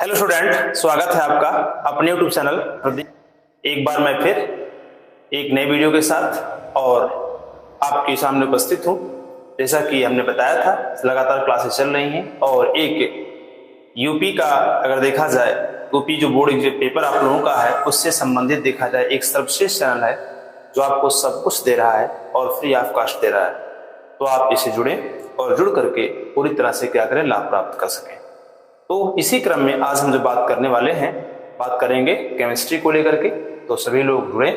Hello student, स्वागत है आपका अपने यूट्यूब चैनल। एक बार मैं फिर एक नई वीडियो के साथ और आपके सामने उपस्थित हूँ। जैसा कि हमने बताया था, लगातार क्लासेस चल रही हैं और एक यूपी का अगर देखा जाए, यूपी जो बोर्ड एग्जाम पेपर आप लोगों का है उससे संबंधित देखा जाए एक सर्वश्रेष्ठ चैनल है जो आपको सब कुछ दे रहा है और फ्री ऑफ कॉस्ट दे रहा है। तो आप इसे जुड़े और जुड़ करके पूरी तरह से क्या करें, लाभ प्राप्त कर सकें। तो इसी क्रम में आज हम जो बात करने वाले हैं, बात करेंगे केमिस्ट्री को लेकर के। तो सभी लोग जुड़े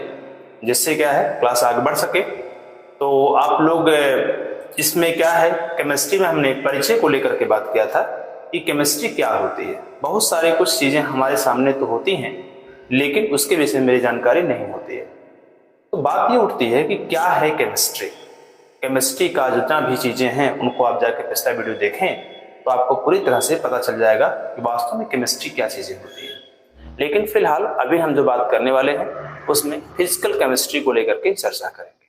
जिससे क्या है क्लास आगे बढ़ सके। तो आप लोग इसमें क्या है, केमिस्ट्री में हमने परिचय को लेकर के बात किया था कि केमिस्ट्री क्या होती है। बहुत सारी कुछ चीजें हमारे सामने तो होती हैं लेकिन उसके विषय में मेरी जानकारी नहीं होती है। तो बात ये उठती है कि क्या है केमिस्ट्री। केमिस्ट्री का जितना भी चीजें हैं उनको आप जाके पिछला वीडियो देखें तो आपको पूरी तरह से पता चल जाएगा कि वास्तव में केमिस्ट्री क्या चीजें होती है। लेकिन फिलहाल अभी हम जो बात करने वाले हैं उसमें फिजिकल केमिस्ट्री को लेकर के चर्चा करेंगे।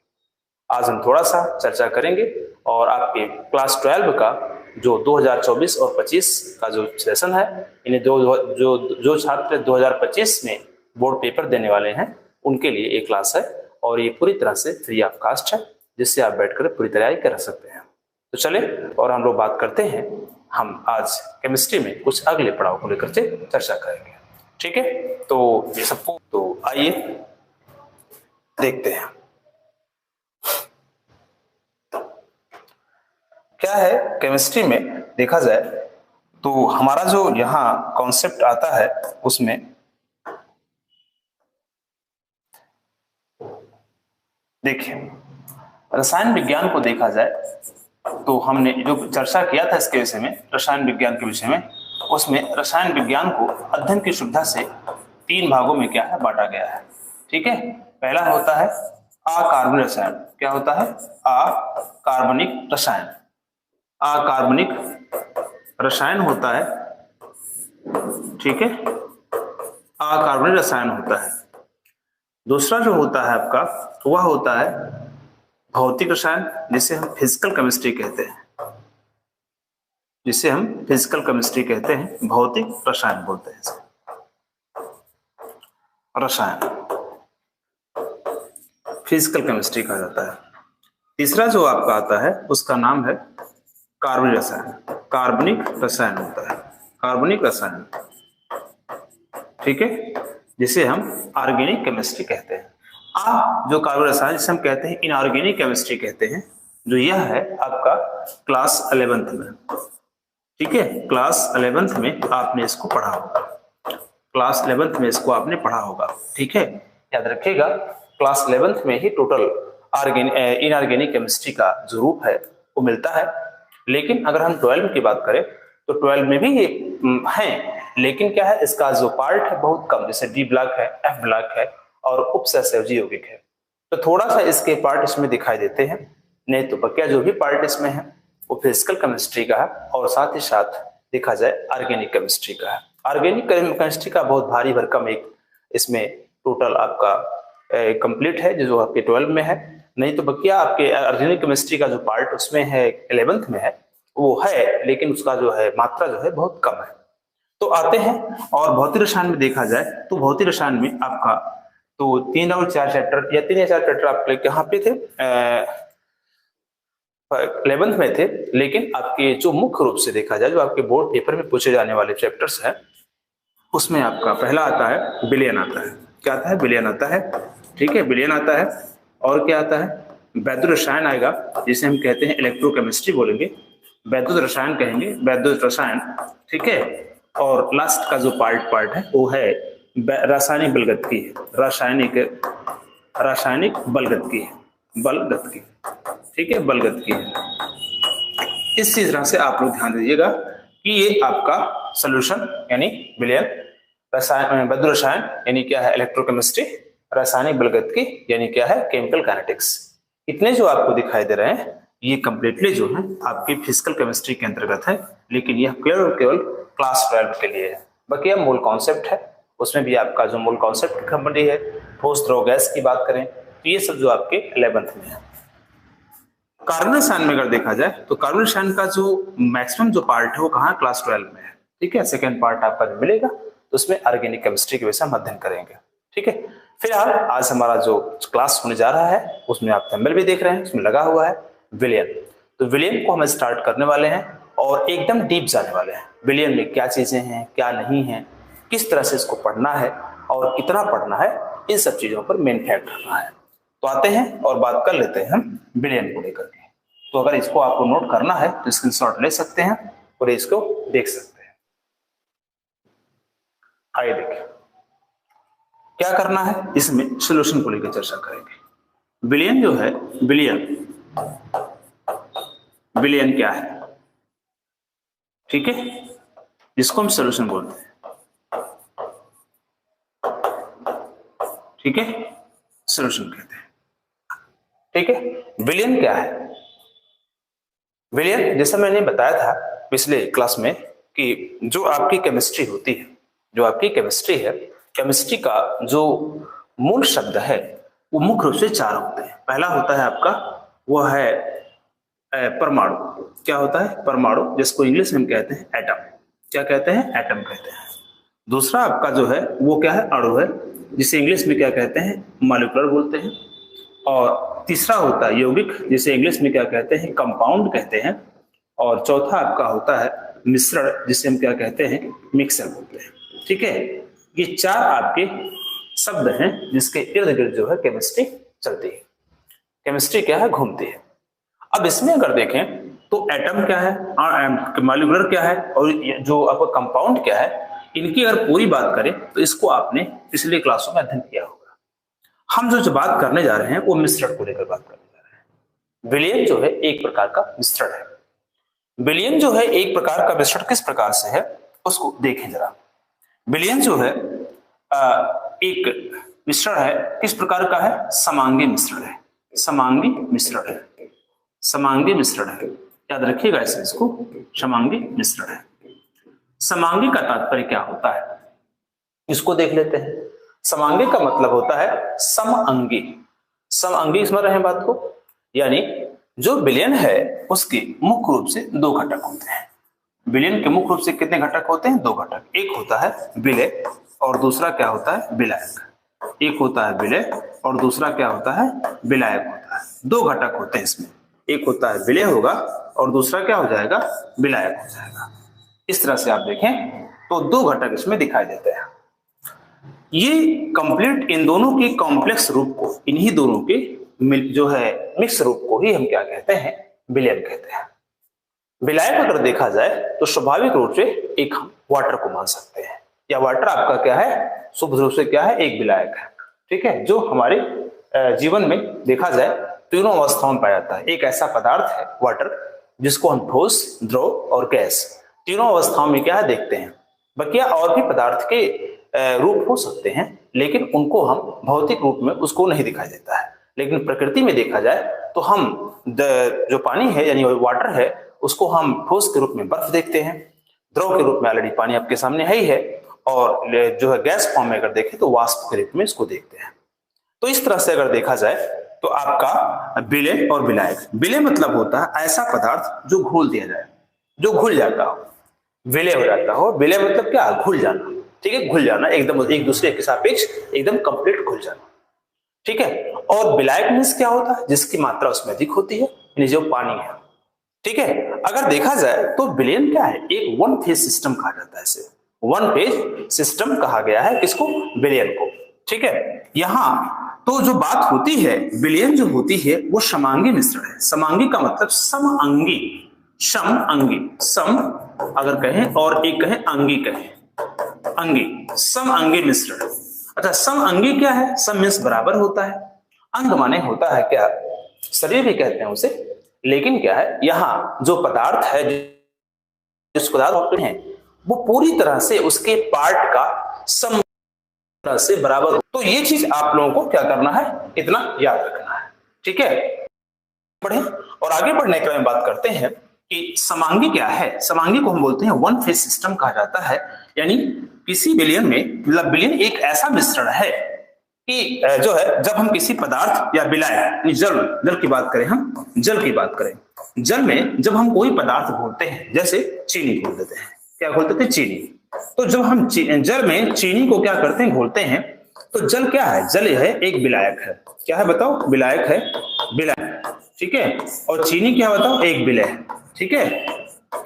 आज हम थोड़ा सा चर्चा करेंगे और आपके क्लास 12 का जो 2024 और 25 का जो सेशन है, इन्हें जो छात्र 2025 में बोर्ड पेपर देने वाले हैं उनके लिए एक क्लास है और ये पूरी तरह से फ्री ऑफ कॉस्ट है, जिससे आप बैठकर पूरी तैयारी कर सकते हैं। तो चले और हम लोग बात करते हैं। हम आज केमिस्ट्री में कुछ अगले पड़ाव को लेकर के चर्चा करेंगे, ठीक है। तो ये सबको तो आइए देखते हैं क्या है केमिस्ट्री में। देखा जाए तो हमारा जो यहाँ कॉन्सेप्ट आता है उसमें देखिए, रसायन विज्ञान को देखा जाए तो हमने जो चर्चा किया था इसके विषय में, रसायन विज्ञान के विषय में, उसमें रसायन विज्ञान को अध्ययन की सुविधा से 3 भागों में क्या है बांटा गया है, ठीक है। पहला होता है अकार्बनिक रसायन। क्या होता है? अकार्बनिक रसायन। अकार्बनिक रसायन होता है, ठीक है, अकार्बनिक रसायन होता है। दूसरा जो होता है आपका वह होता है भौतिक रसायन, जिसे हम फिजिकल केमिस्ट्री कहते हैं, जिसे हम फिजिकल केमिस्ट्री कहते हैं, भौतिक रसायन बोलते हैं। रसायन फिजिकल केमिस्ट्री कहा जाता है। तीसरा जो आपका आता है उसका नाम है कार्बनिक रसायन। कार्बनिक रसायन होता है, कार्बनिक रसायन, ठीक है, जिसे हम ऑर्गेनिक केमिस्ट्री कहते हैं। जो कार्बनिक रसायन जिसे हम कहते हैं इनऑर्गेनिक केमिस्ट्री कहते हैं, जो यह है आपका क्लास 11th में, ठीक है। क्लास 11th में आपने इसको पढ़ा होगा, क्लास 11th में इसको आपने पढ़ा होगा, ठीक है। याद रखिएगा, क्लास 11th में ही टोटल इनऑर्गेनिक केमिस्ट्री का जो रूप है वो मिलता है। लेकिन अगर हम 12 की बात करें तो 12 में भी ये है, लेकिन क्या है, इसका जो पार्ट है बहुत कम, जैसे डी ब्लॉक है, एफ ब्लॉक है और उपसहसयोजी यौगिक है। तो थोड़ा सा इसके पार्ट इसमें दिखाई देते हैं, नहीं तो बकिया जो भी पार्ट इसमें है वो फिजिकल केमिस्ट्री का है और साथ ही साथ देखा जाए ऑर्गेनिक केमिस्ट्री का है। ऑर्गेनिक केमिस्ट्री का बहुत भारी भरकम एक इसमें टोटल आपका कंप्लीट है जो आपके 12 में है। नहीं तो बकिया आपके ऑर्गेनिक केमिस्ट्री का जो पार्ट उसमें है 11th में है वो है, लेकिन उसका जो है मात्रा जो है बहुत कम है। तो आते हैं और भौतिक रसायन में देखा जाए तो भौतिक रसायन में आपका तो 3 और 4 चैप्टर या 3 या 4 चैप्टर आपके कहाँ पे थे, 11th में थे। लेकिन आपके जो मुख्य रूप से देखा जाए जो आपके बोर्ड पेपर में पूछे जाने वाले चैप्टर्स है उसमें आपका पहला आता है विलयन आता है। क्या आता है? विलयन आता है, ठीक है, विलयन आता है। और क्या आता है? वैद्युत रसायन आएगा, जिसे हम कहते हैं इलेक्ट्रोकेमिस्ट्री बोलेंगे, वैद्युत रसायन कहेंगे, वैद्युत रसायन, ठीक है। और लास्ट का जो पार्ट है वो है रासायनिक बलगतिकी, रासायनिक बलगतिकी, बलगतिकी, ठीक है, बलगतिकी है। इसी तरह से आप लोग ध्यान दीजिएगा कि ये आपका सोल्यूशन यानी विलयन, रसायन वैद्युत रसायन यानी क्या है इलेक्ट्रोकेमिस्ट्री, रासायनिक बलगतिकी यानी क्या है केमिकल काइनेटिक्स। इतने जो आपको दिखाई दे रहे हैं ये कंप्लीटली जो है आपकी फिजिकल केमिस्ट्री के अंतर्गत है, लेकिन यह केवल केवल क्लास 12 के लिए है। बाकी मूल कॉन्सेप्ट है उसमें भी आपका जो मूल कॉन्सेप्ट कंपनी है, ठोस द्रव गैस की बात करें तो ये सब जो आपके 11th में है। कार्बन रसायन में अगर देखा जाए तो कार्बन रसायन का जो मैक्सिमम जो पार्ट है वो कहाँ, क्लास 12 में है। ठीक है, सेकेंड पार्ट आपका जो मिलेगा तो उसमें ऑर्गेनिक केमिस्ट्री के विषय हम अध्ययन करेंगे। ठीक है, फिलहाल आज हमारा जो क्लास होने जा रहा है उसमें आप थंबनेल भी देख रहे हैं, उसमें लगा हुआ है विलियन। तो विलियन को हम स्टार्ट करने वाले हैं और एकदम डीप जाने वाले हैं। विलियन में क्या चीजें हैं, क्या नहीं है, किस तरह से इसको पढ़ना है और कितना पढ़ना है, इन सब चीजों पर मेन फैक्ट रखना है। तो आते हैं और बात कर लेते हैं हम विलियन को लेकर के। तो अगर इसको आपको नोट करना है तो स्क्रीनशॉट ले सकते हैं और इसको देख सकते हैं। आइए देखिए क्या करना है, इसमें सॉल्यूशन को लेकर चर्चा करेंगे। विलियन जो है, विलियन क्या है, ठीक है, जिसको हम सॉल्यूशन बोलते हैं। ठीक है, सॉल्यूशन कहते हैं। ठीक है, विलियन क्या है? विलियन जैसा मैंने बताया था पिछले क्लास में कि जो आपकी केमिस्ट्री होती है, जो आपकी केमिस्ट्री है, केमिस्ट्री का जो मूल शब्द है वो मुख्य रूप से 4 होते हैं। पहला होता है आपका वो है परमाणु। क्या होता है? परमाणु, जिसको इंग्लिश में हम कहते हैं एटम। क्या कहते हैं? एटम कहते हैं। दूसरा आपका जो है वो क्या है? अणु है, जिसे इंग्लिश में क्या कहते हैं? मॉलिक्यूलर बोलते हैं। और तीसरा होता है यौगिक, जिसे इंग्लिश में क्या कहते हैं? कंपाउंड कहते हैं। और चौथा आपका होता है मिश्रण, जिसे हम क्या कहते हैं? मिक्सर बोलते हैं। ठीक है, ये 4 आपके शब्द हैं जिसके इर्द गिर्द जो है केमिस्ट्री चलती है। केमिस्ट्री क्या है? घूमती है। अब इसमें अगर देखें तो एटम क्या है, मॉलिक्यूलर क्या है और जो आपका कंपाउंड क्या है, इनकी अगर पूरी बात करें तो इसको आपने पिछले क्लासों में अध्ययन किया होगा। हम जो बात करने जा रहे हैं वो मिश्रण को लेकर बात करने जा रहे हैं। विलियन जो है एक प्रकार का मिश्रण है। विलियन जो है एक प्रकार का मिश्रण किस प्रकार से है उसको देखें जरा। विलियन जो है एक मिश्रण है, किस प्रकार का है? समांगी मिश्रण है। समांगी मिश्रण है, समांगी मिश्रण है, याद रखिएगा इसको, समांगी मिश्रण है। समांगी का तात्पर्य क्या होता है इसको देख लेते हैं। समांगी का मतलब होता है समअंगी। समअंगी समझ रहे हैं बात को? यानी जो विलियन है उसके मुख्य रूप से 2 घटक होते हैं। विलियन के मुख्य रूप से कितने घटक होते हैं? 2 घटक। एक होता है विलय और दूसरा क्या होता है? विलायक। एक होता है विलय और दूसरा क्या होता है? विलायक होता है। 2 घटक होते हैं इसमें, एक होता है विलय होगा और दूसरा क्या हो जाएगा? विलायक हो जाएगा। इस तरह से आप देखें तो 2 घटक इसमें दिखाई देते हैं। ये कंप्लीट इन दोनों के कॉम्प्लेक्स रूप को, इन्हीं दोनों के जो है मिक्स रूप को ही हम क्या कहते हैं? विलयन कहते हैं। विलायक अगर देखा जाए तो स्वाभाविक रूप से एक हम वाटर को मान सकते हैं, या वाटर आपका क्या है? शुद्ध रूप से क्या है? एक विलायक है। ठीक है, जो हमारे जीवन में देखा जाए तीनों अवस्थाओं में पाया जाता है। एक ऐसा पदार्थ है वाटर, जिसको हम ठोस, द्रव और गैस तीनों अवस्थाओं में क्या है? देखते हैं। बकिया और भी पदार्थ के रूप हो सकते हैं, लेकिन उनको हम भौतिक रूप में उसको नहीं दिखाई देता है। लेकिन प्रकृति में देखा जाए तो हम जो पानी है यानी वाटर है उसको हम ठोस के रूप में बर्फ देखते हैं, द्रव के रूप में ऑलरेडी पानी आपके सामने है ही है, और जो है गैस फॉर्म में अगर देखें तो वाष्प के रूप में इसको देखते हैं। तो इस तरह से अगर देखा जाए तो आपका विलय और विलायक। विलय मतलब होता है ऐसा पदार्थ जो घोल दिया जाए, जो घुल जाता हो, विलय हो जाता हो। विलय मतलब क्या? घुल जाना। ठीक है, घुल जाना, एकदम एक दूसरे के सापेक्ष एकदम कंप्लीट घुल जाना। ठीक है, और विलायक मींस क्या होता है? जिसकी मात्रा उसमें अधिक होती है, यानी जो पानी है। ठीक है, अगर देखा जाए तो विलियन क्या है? एक 1 फेज सिस्टम कहा जाता है इसे। 1 फेज सिस्टम कहा गया है किसको? विलियन को। ठीक है, यहां तो जो बात होती है विलियन जो होती है वो समांगी मिश्रण है। समांगी का मतलब समअंगी, सम अंगी, सम अगर कहें और एक कहें अंगी कहें, अंगी, समअंगी मिश्रण। अच्छा, समअंगी क्या है? सम मींस बराबर होता है, अंग माने होता है क्या? शरीर भी कहते हैं उसे। लेकिन क्या है, यहाँ जो पदार्थ है, जिस पदार्थ होते हैं वो पूरी तरह से उसके पार्ट का सम तरह से बराबर हो। तो ये चीज आप लोगों को क्या करना है? इतना याद रखना है। ठीक है, बढ़े और आगे बढ़ने के में बात करते हैं कि समांगी क्या है। समांगी को हम बोलते हैं 1 फेज सिस्टम कहा जाता है। यानी किसी विलियन में, मतलब विलियन एक ऐसा मिश्रण है कि जो है जब हम किसी पदार्थ या विलायक, जल की बात करें, हम जल की बात करें, जल में जब हम कोई पदार्थ घोलते हैं, जैसे चीनी घोल देते हैं, क्या घोलते थे? चीनी। तो जब हम जल में चीनी को क्या करते हैं? घोलते हैं। तो जल क्या है? जल है एक विलायक है। क्या है बताओ? विलायक है, विलायक, ठीक है। और चीनी क्या बताओ? एक विलय है, ठीक है।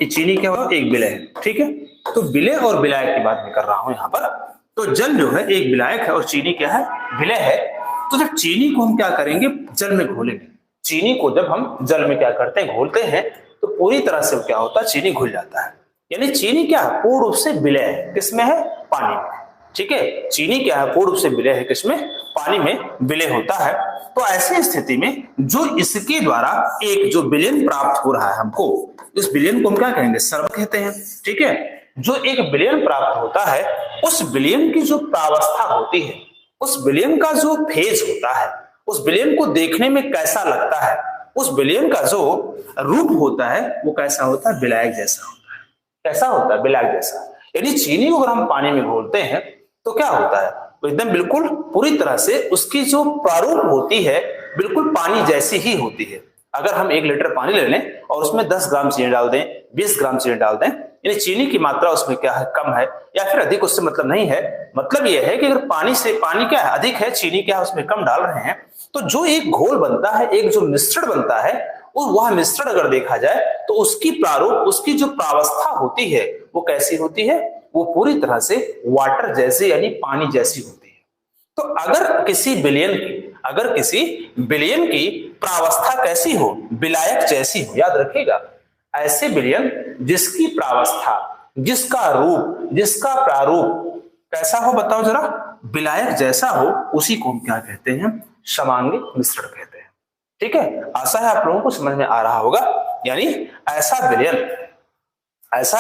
ये चीनी क्या होगा? एक विलय है, ठीक है। तो विलय और विलायक की बात मैं कर रहा हूं यहां पर। तो जल जो है एक विलायक है और चीनी क्या है? विलय है। तो जब चीनी को हम क्या करेंगे? जल में घोलेंगे। चीनी को जब हम जल में क्या करते हैं? घोलते हैं, तो पूरी तरह से क्या होता है? चीनी घुल जाता है। यानी चीनी क्या है? पूर्ण रूप से विलय है। किसमें है? पानी में, ठीक है। चीनी क्या है? पूर्ण रूप से विलय है। किसमें? पानी में विलय होता है। तो ऐसी स्थिति में जो इसके द्वारा एक जो विलयन प्राप्त हो रहा है हमको, उस विलयन को हम क्या कहेंगे? स्राव कहते हैं, ठीक है। जो एक विलयन प्राप्त होता है, उस विलयन की जो प्रावस्था होती है, उस विलयन का जो फेज होता है, उस विलयन को देखने में कैसा लगता है, उस विलयन का जो रूप होता है वो कैसा होता है? विलायक जैसा होता है। कैसा होता है? विलायक जैसा। यानी चीनी को अगर हम पानी में घोलते हैं तो क्या होता है? तो एकदम बिल्कुल पूरी तरह से उसकी जो प्रारूप होती है बिल्कुल पानी जैसी ही होती है। अगर हम 1 लीटर पानी ले लें और उसमें 10 ग्राम चीनी डाल दें, 20 ग्राम चीनी डाल दें, यानी चीनी की मात्रा उसमें क्या है? कम है या फिर अधिक, उससे मतलब नहीं है। मतलब यह है कि अगर पानी क्या है? अधिक है, चीनी क्या है? उसमें कम डाल रहे हैं, तो जो एक घोल बनता है, एक जो मिश्रण बनता है, वह मिश्रण अगर देखा जाए तो उसकी प्रारूप, उसकी जो प्रावस्था होती है वो कैसी होती है? वो पूरी तरह से वाटर जैसे यानी पानी जैसी होती है। तो अगर किसी विलयन की प्रावस्था कैसी हो? विलायक जैसी हो। याद रखिएगा, ऐसे विलयन जिसकी प्रावस्था, जिसका रूप, जिसका प्रारूप कैसा हो? बताओ जरा। विलायक जैसा हो, उसी को हम क्या कहते हैं? समांगी मिश्रण कहते हैं, ठीक है। आशा है आप लोगों को समझ में आ रहा होगा। यानी ऐसा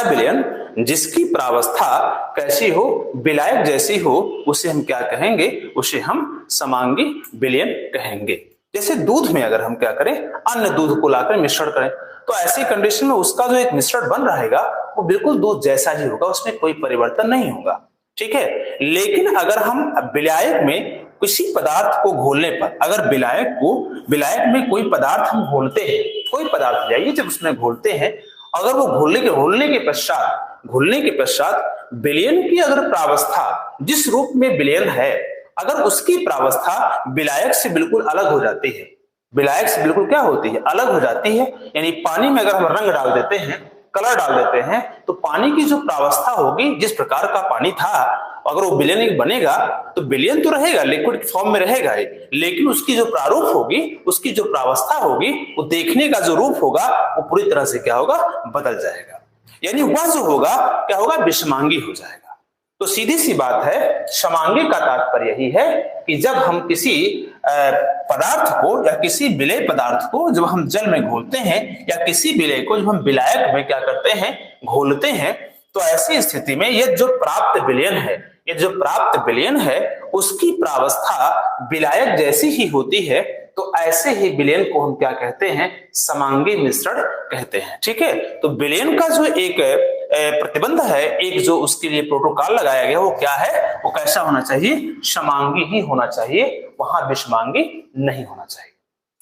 विलयन जिसकी प्रावस्था कैसी हो? विलायक जैसी हो, उसे हम क्या कहेंगे? उसे हम समांगी विलयन कहेंगे। जैसे दूध में अगर हम क्या करें? अन्य दूध को लाकर मिश्रण करें, तो ऐसी कंडीशन में उसका जो एक मिश्रण बन रहेगा वो बिल्कुल दूध जैसा ही होगा, उसमें कोई परिवर्तन नहीं होगा, ठीक है। लेकिन अगर हम विलायक में किसी पदार्थ को घोलने पर, अगर विलायक में कोई पदार्थ हम घोलते हैं, कोई पदार्थ जाइए जब उसमें घोलते हैं, अगर वो घोलने के पश्चात विलयन की अगर प्रावस्था, जिस रूप में विलयन है, अगर उसकी प्रावस्था विलायक से बिल्कुल अलग हो जाती है, विलायक से बिल्कुल क्या होती है? अलग हो जाती है। यानी पानी में अगर हम रंग डाल देते हैं, कलर डाल देते हैं, तो पानी की जो प्रावस्था होगी, जिस प्रकार का पानी था, अगर वो विलयन बनेगा तो विलयन तो रहेगा, लिक्विड फॉर्म में रहेगा ही, लेकिन उसकी जो प्रारूप होगी, उसकी जो प्रावस्था होगी, वो देखने का जो रूप होगा वो पूरी तरह से क्या होगा? बदल जाएगा। यानी वह जो होगा क्या होगा? विषमांगी हो जाएगा। तो सीधी सी बात है, समांगी का तात्पर्य यही है कि जब हम किसी पदार्थ को या किसी विलय पदार्थ को जब हम जल में घोलते हैं, या किसी विलय को जब हम विलायक में क्या करते हैं? घोलते हैं, तो ऐसी स्थिति में ये जो प्राप्त विलयन है उसकी प्रावस्था विलायक जैसी ही होती है। तो ऐसे ही विलयन को हम क्या कहते हैं? समांगी मिश्रण कहते हैं, ठीक है। तो विलयन का जो एक प्रतिबंध है, एक जो उसके लिए प्रोटोकॉल लगाया गया, वो क्या है? वो कैसा होना चाहिए? समांगी ही होना चाहिए, वहां विषमांगी नहीं होना चाहिए।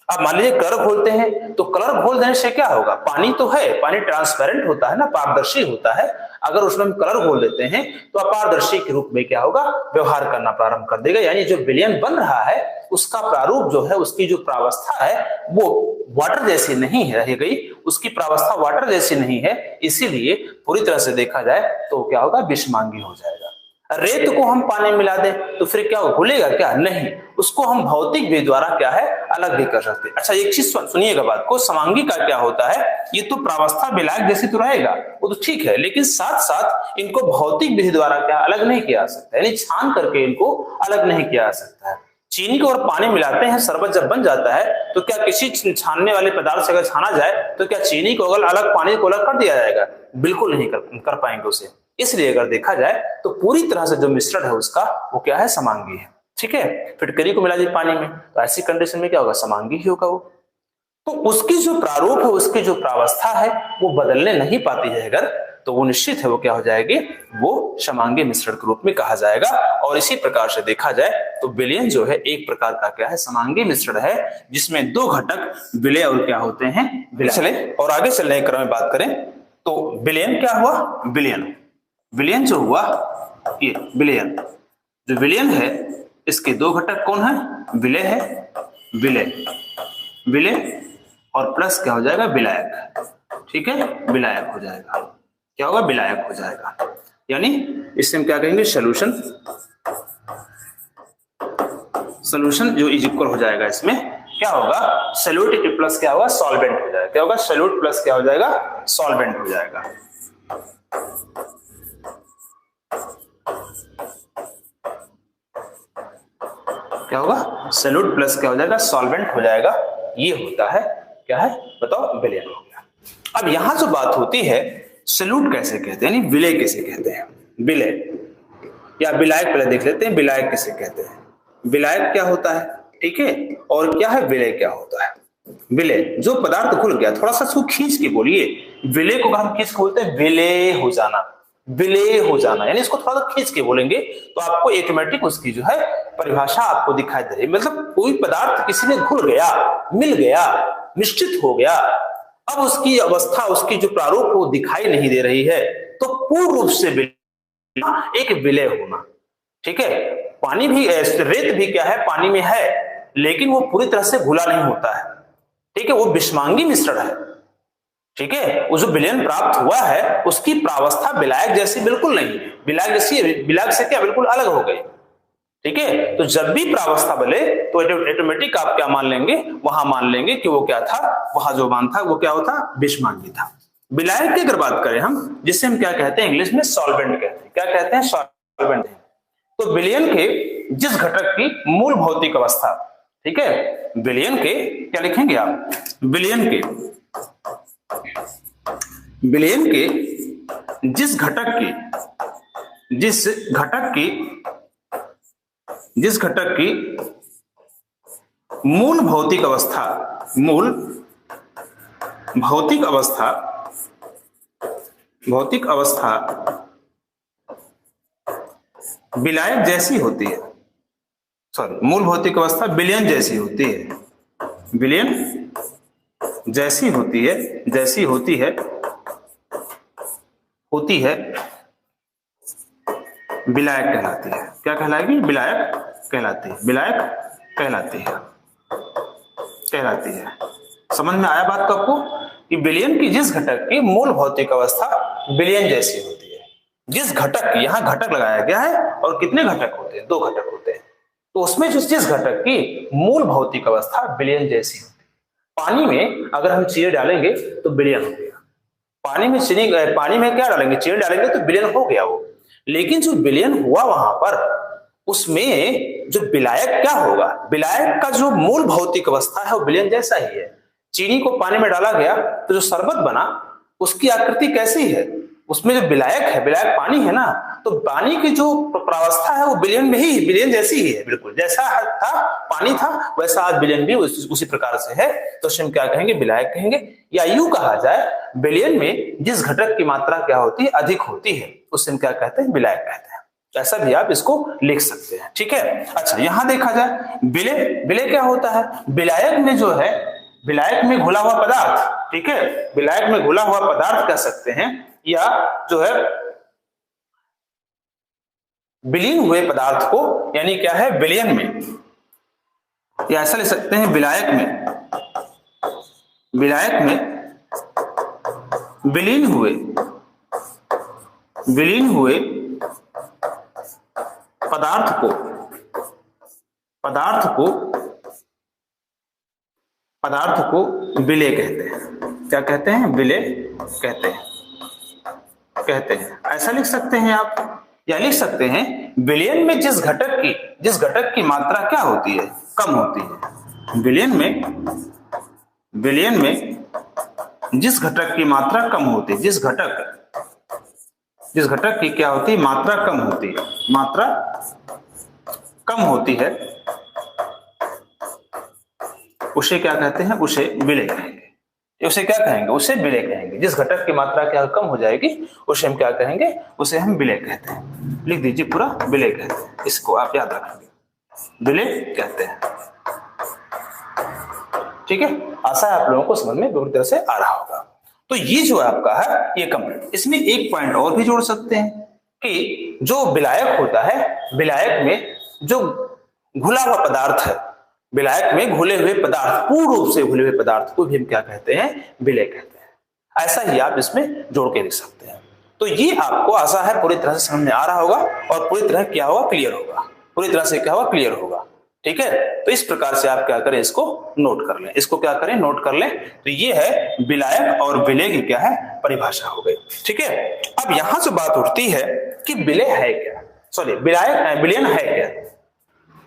अब मान लीजिए कलर घोलते हैं, तो कलर घोल देने से क्या होगा? पानी तो है, पानी ट्रांसपेरेंट होता है ना, पारदर्शी होता है। अगर उसमें हम कलर घोल देते हैं तो अपारदर्शी के रूप में क्या होगा? व्यवहार करना प्रारंभ कर देगा। यानी जो विलयन बन रहा है उसका प्रारूप जो है, उसकी जो प्रावस्था है वो वाटर जैसी नहीं रह गई, उसकी प्रावस्था वाटर जैसी नहीं है, इसीलिए पूरी तरह से देखा जाए तो क्या होगा? विषमांगी हो जाएगा। रेत को हम पानी में मिला दें तो फिर क्या घुलेगा क्या? नहीं, उसको हम भौतिक विधि द्वारा क्या है? अलग भी कर सकते हैं। अच्छा, एक चीज सुनिएगा बात को, समांगी का क्या होता है? ये तो प्रावस्था विलायक जैसी तो रहेगा, वो तो ठीक है, लेकिन साथ साथ इनको भौतिक विधि द्वारा क्या अलग नहीं किया जा सकता, यानी छान करके इनको अलग नहीं किया जा सकता है। चीनी को और पानी मिलाते हैं, शरबत जब बन जाता है, तो क्या किसी छानने वाले पदार्थ से अगर छाना जाए तो क्या चीनी को अगर अलग, पानी को अलग कर दिया जाएगा? बिल्कुल नहीं कर पाएंगे उसे। इसलिए अगर देखा जाए तो पूरी तरह से जो मिश्रण है उसका वो क्या है? समांगी है, ठीक है। फिटकरी को मिला दिया पानी में, तो ऐसी कंडीशन में क्या होगा? समांगी ही होगा वो। तो उसकी जो प्रारूप है, उसकी जो प्रावस्था है वो बदलने नहीं पाती है अगर, तो वो निश्चित है वो क्या हो जाएगी? वो समांगी मिश्रण के रूप में कहा जाएगा। और इसी प्रकार से देखा जाए तो विलयन जो है एक प्रकार का क्या है? समांगी मिश्रण है, जिसमें दो घटक विलय और क्या होते हैं? विलय। चले और आगे चलने के क्रम में बात करें तो विलयन क्या हुआ? विलयन विलयन जो हुआ, ये विलयन, जो विलयन है इसके दो घटक कौन है? विलय है, विलय, विलय और प्लस क्या हो जाएगा? विलायक। ठीक है, विलायक हो जाएगा। क्या होगा? विलायक हो जाएगा। यानी इससे हम क्या कहेंगे? सॉल्यूशन, सॉल्यूशन जो इज इक्वल हो जाएगा, इसमें क्या होगा? सॉल्यूट प्लस क्या होगा? सॉल्वेंट हो जाएगा। क्या होगा? सॉल्यूट प्लस क्या हो जाएगा? सॉल्वेंट हो जाएगा। क्या होगा? सॉल्यूट प्लस क्या हो जाएगा? सॉल्वेंट हो जाएगा। ये होता है क्या है? बताओ, विलयन हो गया। अब यहां जो बात होती है, सॉल्यूट कैसे कहते हैं, यानी विलय किसे कहते हैं? विलय या विलायक पहले देख लेते हैं, विलायक किसे कहते हैं? विलायक क्या होता है? ठीक है, और क्या है? विलय क्या होता है? विलय जो पदार्थ घुल गया, थोड़ा सा इसको खींच के बोलिए, विलय को हम किस बोलते हैं? विलय हो जाना, विलय हो जाना, यानी इसको थोड़ा सा खींच के बोलेंगे तो आपको ऑटोमेटिक उसकी जो है परिभाषा आपको दिखाई दे रही है। मतलब कोई पदार्थ किसी में घुल गया, मिल गया, मिश्रित हो गया, अब उसकी अवस्था, उसकी जो प्रारूप वो दिखाई नहीं दे रही है, तो पूर्ण रूप से एक विलय होना। ठीक है, पानी भी, रेत भी क्या है? पानी में है, लेकिन वो पूरी तरह से घुला नहीं होता है। ठीक है, वो विषमांगी मिश्रण है। ठीक है, वो जो विलयन प्राप्त हुआ है उसकी प्रावस्था विलायक जैसी बिल्कुल नहीं, विलायक जैसी, विलायक से क्या बिल्कुल अलग हो गई। ठीक है, तो जब भी प्रावस्था बले तो ऑटोमेटिक आप क्या मान लेंगे? वहां मान लेंगे कि वो क्या था? वहां जो मान था वो क्या होता? विषमांगी था। विलायक की अगर बात करें हम, जिसे हम क्या कहते हैं? इंग्लिश में सॉल्वेंट कहते हैं। क्या कहते हैं? सॉल्वेंट। तो विलयन के जिस घटक की मूल भौतिक अवस्था, ठीक है, विलयन के क्या लिखेंगे आप? विलयन के, विलयन के जिस घटक की, जिस घटक की, जिस घटक की मूल भौतिक अवस्था, मूल भौतिक अवस्था, भौतिक अवस्था विलायक जैसी होती है, सॉरी, मूल भौतिक अवस्था विलयन जैसी होती है, विलयन जैसी होती है, जैसी होती है, होती है, विलायक कहलाती है। क्या कहलाएगी? विलायक कहलाती है, विलायक कहलाती है, कहलाती है। समझ में आया बात को आपको? कि विलयन की जिस घटक की मूल भौतिक अवस्था विलयन जैसी होती है, जिस घटक, यहां घटक लगाया गया है, और कितने घटक होते हैं? दो घटक होते हैं। तो उसमें जिस घटक की मूल भौतिक अवस्था विलयन जैसी होती है। पानी में अगर हम चीनी डालेंगे तो विलयन हो गया, पानी में चीनी, पानी में क्या डालेंगे? चीनी डालेंगे तो विलयन हो गया वो। लेकिन जो विलयन हुआ वहां पर, उसमें जो विलायक क्या होगा? विलायक का जो मूल भौतिक अवस्था है वो विलयन जैसा ही है। चीनी को पानी में डाला गया तो जो शरबत बना उसकी आकृति कैसी है? उसमें जो विलायक है, विलायक पानी है ना, तो पानी की जो प्रावस्था है वो विलयन में ही, विलयन जैसी ही है, बिल्कुल जैसा था पानी था वैसा आज विलयन भी उसी प्रकार से है। तो हम क्या कहेंगे? विलायक कहेंगे। या यूं कहा जाए, विलयन में जिस घटक की मात्रा क्या होती है? अधिक होती है, उससे हम क्या कहते हैं? विलायक कहते हैं। ऐसा भी आप इसको लिख सकते हैं। ठीक है, अच्छा यहां देखा जाए, विलय, विलय क्या होता है? विलायक में जो है, विलायक में घुला हुआ पदार्थ, ठीक है, विलायक में घुला हुआ पदार्थ कह सकते हैं, या जो है विलीन हुए पदार्थ को, यानी क्या है? विलयन में, या ऐसा लिख सकते हैं, विलायक में, विलायक में विलीन हुए, विलीन हुए पदार्थ को, पदार्थ को, पदार्थ को विलय कहते हैं। क्या कहते हैं? विलय कहते हैं, कहते हैं। ऐसा लिख सकते हैं आप, या लिख सकते हैं विलयन में जिस घटक की मात्रा क्या होती है? कम होती है। विलयन में, विलयन में जिस घटक की मात्रा कम होती है, जिस घटक की क्या होती है? मात्रा कम होती है, मात्रा कम होती है, उसे क्या कहते हैं? उसे विलय कहेंगे। उसे क्या कहेंगे? उसे विलय कहेंगे। जिस घटक की मात्रा क्या कम हो जाएगी उसे हम क्या कहेंगे? उसे हम विलय कहते हैं। लिख दीजिए पूरा, विलय कहते हैं, इसको आप याद रखेंगे, विलय कहते हैं। ठीक है, आशा है आप लोगों को समझ में पूरी तरह से आ रहा होगा। तो ये जो आपका है ये कंप्लीट। इसमें एक पॉइंट और भी जोड़ सकते हैं, कि जो विलायक होता है, विलायक में जो घुला हुआ पदार्थ है, विलायक में घुले हुए पदार्थ, पूर्ण रूप से घुले हुए पदार्थ को भी हम क्या कहते हैं, विलय कहते हैं। ऐसा ही आप इसमें जोड़ के लिख सकते हैं। तो ये आपको आशा है पूरी तरह से समझ में आ रहा होगा और पूरी तरह क्या होगा, क्लियर होगा, पूरी तरह से क्या होगा, क्लियर होगा। ठीक है, तो इस प्रकार से आप क्या करें, इसको नोट कर लें, इसको क्या करें, नोट कर लें। तो ये है विलायक और विलय की क्या है, परिभाषा हो गई। ठीक है, अब यहां से बात उठती है कि विलय है क्या, सॉरी विलायक, विलयन है क्या।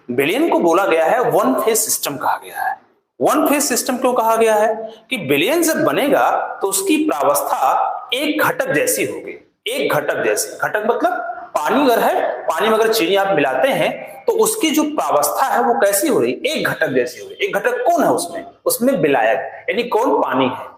विलयन को बोला गया है वन फेज सिस्टम कहा गया है। वन फेज सिस्टम क्यों कहा गया है कि विलयन जब बनेगा तो उसकी प्रावस्था एक घटक जैसी होगी, एक घटक जैसी। घटक मतलब पानी अगर है, पानी में अगर चीनी आप मिलाते हैं तो उसकी जो प्रावस्था है वो कैसी हो रही, एक घटक जैसी हो रही। एक घटक कौन है उसमें, उसमें विलायक, यानी कौन, पानी है।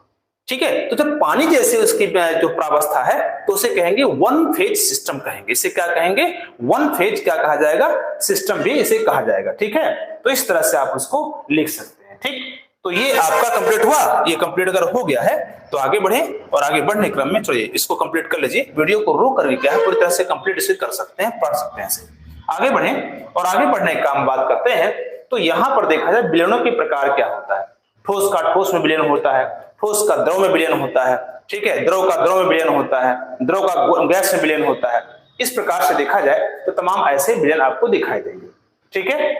ठीक है, तो जब पानी जैसे उसकी जो प्रावस्था है तो उसे कहेंगे वन फेज सिस्टम कहेंगे। इसे क्या कहेंगे, वन फेज क्या कहा जाएगा, सिस्टम भी इसे कहा जाएगा। ठीक है, तो इस तरह से आप उसको लिख सकते हैं। ठीक, तो ये आपका कंप्लीट हुआ। ये कंप्लीट अगर हो गया है तो आगे बढ़े, और आगे बढ़ने क्रम में चलिए इसको कंप्लीट कर लीजिए। वीडियो को रोक करके क्या है, पूरी तरह से कंप्लीट इसे कर सकते हैं, पढ़ सकते हैं इसे। आगे बढ़े और आगे बढ़ने का हम बात करते हैं। तो यहां पर देखा जाए विलयनों के प्रकार क्या होता है। ठोस का ठोस में विलयन होता है, ठोस का द्रव में विलयन होता है। ठीक है, द्रव का द्रव में विलयन होता है, द्रव का गैस में विलयन होता है। इस प्रकार से देखा जाए तो तमाम ऐसे विलयन आपको दिखाई देंगे। ठीक है,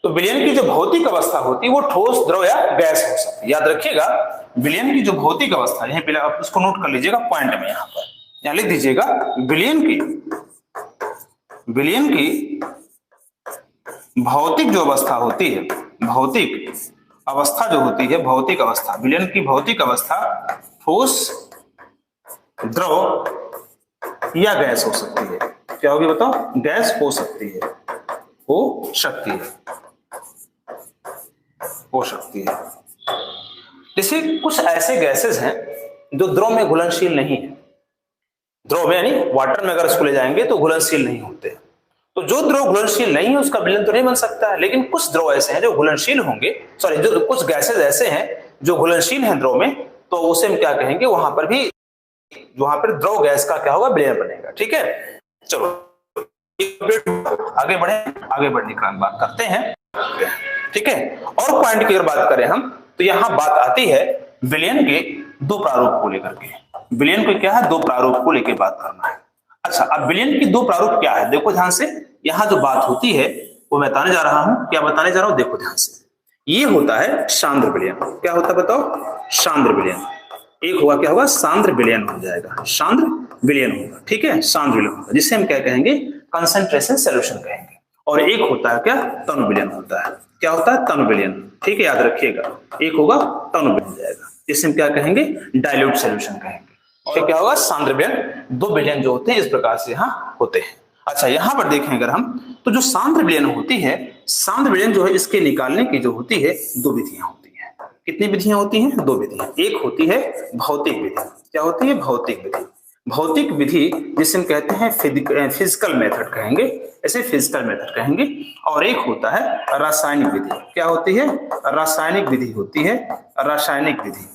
तो विलयन की जो भौतिक अवस्था होती है वो ठोस, द्रव या गैस हो सकती है। याद रखिएगा, विलयन की जो भौतिक अवस्था, यहां पहले आप उसको नोट कर लीजिएगा पॉइंट में, यहां पर यहां लिख दीजिएगा, विलयन की भौतिक जो अवस्था होती है, भौतिक अवस्था जो होती है, भौतिक अवस्था, विलयन की भौतिक अवस्था ठोस, द्रव या गैस हो सकती है। क्या होगी बताओ, गैस हो सकती है, हो सकती है, हो सकती है। जैसे कुछ ऐसे गैसेस हैं जो द्रव में घुलनशील नहीं है। द्रव में यानी वाटर में अगर इसको ले जाएंगे तो घुलनशील नहीं होते। तो जो द्रव घुलनशील नहीं है उसका विलयन तो नहीं बन सकता है। लेकिन कुछ द्रव ऐसे हैं जो घुलनशील होंगे, सॉरी जो कुछ गैसेस ऐसे हैं जो घुलनशील हैं द्रव में, तो उसे हम क्या कहेंगे, वहां पर भी, वहां पर द्रव गैस का क्या होगा, विलयन बनेगा। ठीक है, चलो आगे बढ़े, आगे बढ़ने का बात करते हैं। ठीक है, और पॉइंट की अगर बात करें हम तो यहां बात आती है विलयन के दो प्रारूप को लेकर के। विलयन को क्या है, दो प्रारूप को लेकर बात करना है। अच्छा, अब विलयन की दो प्रारूप क्या है, देखो ध्यान से। यहां जो बात होती है वो मैं बताने जा रहा हूं। क्या बताने जा रहा हूं, देखो ध्यान से। ये होता है सांद्र विलयन। क्या होता है बताओ, सांद्र विलयन। एक होगा क्या होगा, सांद्र विलयन हो जाएगा, सांद्र विलयन होगा। ठीक है, सांद्र विलयन होगा, जिसे हम क्या कहेंगे, कंसंट्रेशन सॉल्यूशन कहेंगे। और एक होता है क्या, तनु विलयन होता है। क्या होता है, तनु विलयन। ठीक है, याद रखिएगा, एक होगा तनु विलयन हो जाएगा, जिसे हम क्या कहेंगे, डाइल्यूट सॉल्यूशन कहेंगे। और क्या होगा, सांद्र विलयन। दो विलयन जो होते हैं इस प्रकार से यहाँ होते हैं। अच्छा, यहां पर देखें अगर हम, तो जो सांद्र विलयन होती है, सांद्र विलयन जो है इसके निकालने की जो होती है, दो विधियां होती है। कितनी विधियां होती हैं, दो विधियां। एक होती है भौतिक विधि। क्या होती है, भौतिक विधि। भौतिक विधि जिसे हम कहते हैं फिजिकल मेथड कहेंगे, ऐसे फिजिकल मेथड कहेंगे। और एक होता है रासायनिक विधि। क्या होती है, रासायनिक विधि होती है, रासायनिक विधि।